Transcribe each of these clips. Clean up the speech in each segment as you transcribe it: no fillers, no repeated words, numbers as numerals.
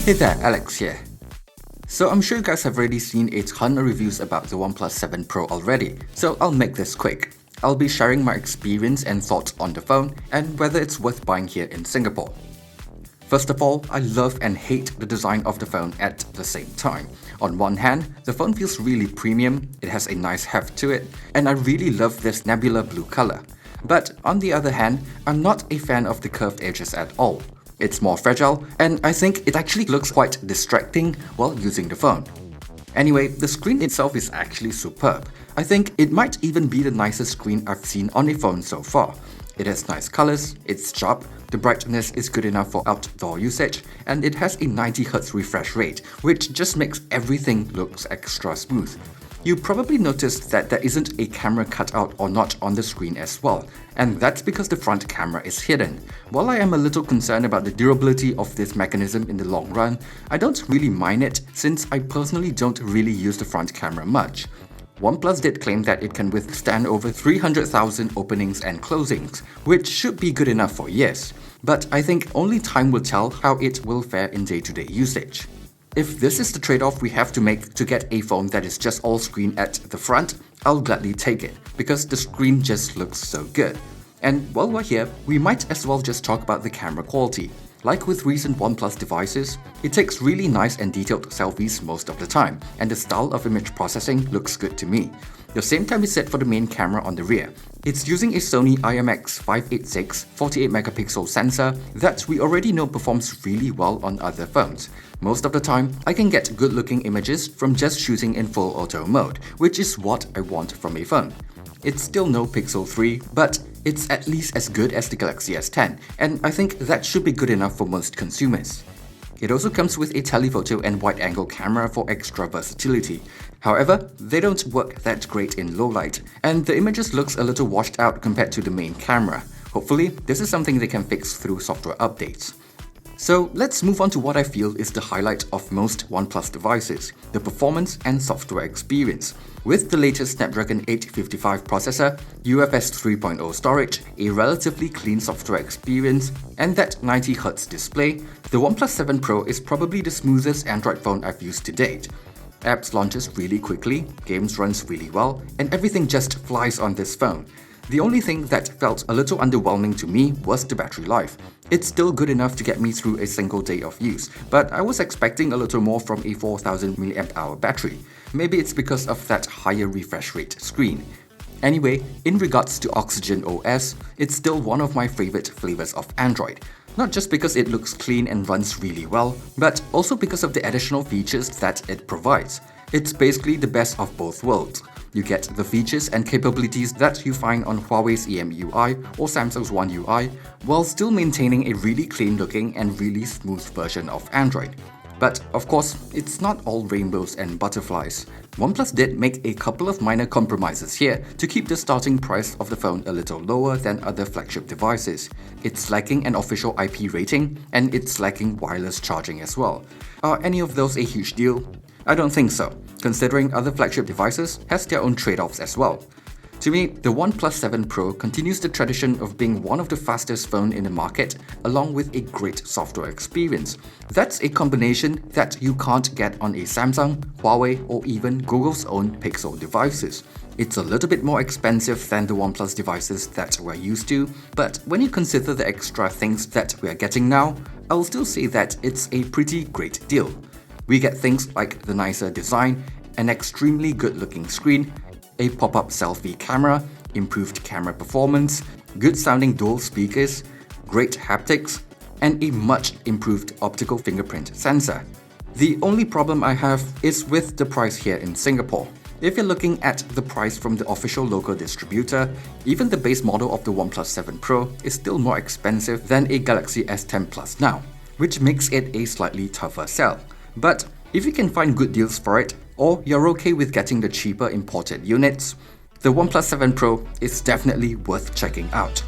Hey there, Alex here. So I'm sure you guys have already seen a ton of reviews about the OnePlus 7 Pro already, so I'll make this quick. I'll be sharing my experience and thoughts on the phone and whether it's worth buying here in Singapore. First of all, I love and hate the design of the phone at the same time. On one hand, the phone feels really premium, it has a nice heft to it, and I really love this nebula blue color. But on the other hand, I'm not a fan of the curved edges at all. It's more fragile, and I think it actually looks quite distracting while using the phone. Anyway, the screen itself is actually superb. I think it might even be the nicest screen I've seen on a phone so far. It has nice colors, it's sharp, the brightness is good enough for outdoor usage, and it has a 90Hz refresh rate, which just makes everything look extra smooth. You probably noticed that there isn't a camera cutout or notch on the screen as well, and that's because the front camera is hidden. While I am a little concerned about the durability of this mechanism in the long run, I don't really mind it since I personally don't really use the front camera much. OnePlus did claim that it can withstand over 300,000 openings and closings, which should be good enough for years. But I think only time will tell how it will fare in day-to-day usage. If this is the trade-off we have to make to get a phone that is just all screen at the front, I'll gladly take it, because the screen just looks so good. And while we're here, we might as well just talk about the camera quality. Like with recent OnePlus devices, it takes really nice and detailed selfies most of the time, and the style of image processing looks good to me. The same can be said for the main camera on the rear. It's using a Sony IMX586 48MP sensor that we already know performs really well on other phones. Most of the time, I can get good-looking images from just shooting in full auto mode, which is what I want from a phone. It's still no Pixel 3, but it's at least as good as the Galaxy S10, and I think that should be good enough for most consumers. It also comes with a telephoto and wide-angle camera for extra versatility. However, they don't work that great in low light, and the images looks a little washed out compared to the main camera. Hopefully, this is something they can fix through software updates. So let's move on to what I feel is the highlight of most OnePlus devices, the performance and software experience. With the latest Snapdragon 855 processor, UFS 3.0 storage, a relatively clean software experience, and that 90Hz display, the OnePlus 7 Pro is probably the smoothest Android phone I've used to date. Apps launches really quickly, games runs really well, and everything just flies on this phone. The only thing that felt a little underwhelming to me was the battery life. It's still good enough to get me through a single day of use, but I was expecting a little more from a 4000 mAh battery. Maybe it's because of that higher refresh rate screen. Anyway, in regards to OxygenOS, it's still one of my favorite flavors of Android. Not just because it looks clean and runs really well, but also because of the additional features that it provides. It's basically the best of both worlds. You get the features and capabilities that you find on Huawei's EMUI or Samsung's One UI, while still maintaining a really clean looking and really smooth version of Android. But of course, it's not all rainbows and butterflies. OnePlus did make a couple of minor compromises here to keep the starting price of the phone a little lower than other flagship devices. It's lacking an official IP rating, and it's lacking wireless charging as well. Are any of those a huge deal? I don't think so, considering other flagship devices has their own trade-offs as well. To me, the OnePlus 7 Pro continues the tradition of being one of the fastest phones in the market, along with a great software experience. That's a combination that you can't get on a Samsung, Huawei, or even Google's own Pixel devices. It's a little bit more expensive than the OnePlus devices that we're used to, but when you consider the extra things that we're getting now, I'll still say that it's a pretty great deal. We get things like the nicer design, an extremely good-looking screen, a pop-up selfie camera, improved camera performance, good-sounding dual speakers, great haptics, and a much improved optical fingerprint sensor. The only problem I have is with the price here in Singapore. If you're looking at the price from the official local distributor, even the base model of the OnePlus 7 Pro is still more expensive than a Galaxy S10 Plus now, which makes it a slightly tougher sell. But if you can find good deals for it, or you're okay with getting the cheaper imported units, the OnePlus 7 Pro is definitely worth checking out.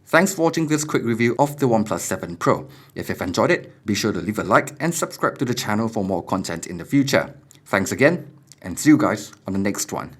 Thanks for watching this quick review of the OnePlus 7 Pro. If you've enjoyed it, be sure to leave a like and subscribe to the channel for more content in the future. Thanks again, and see you guys on the next one.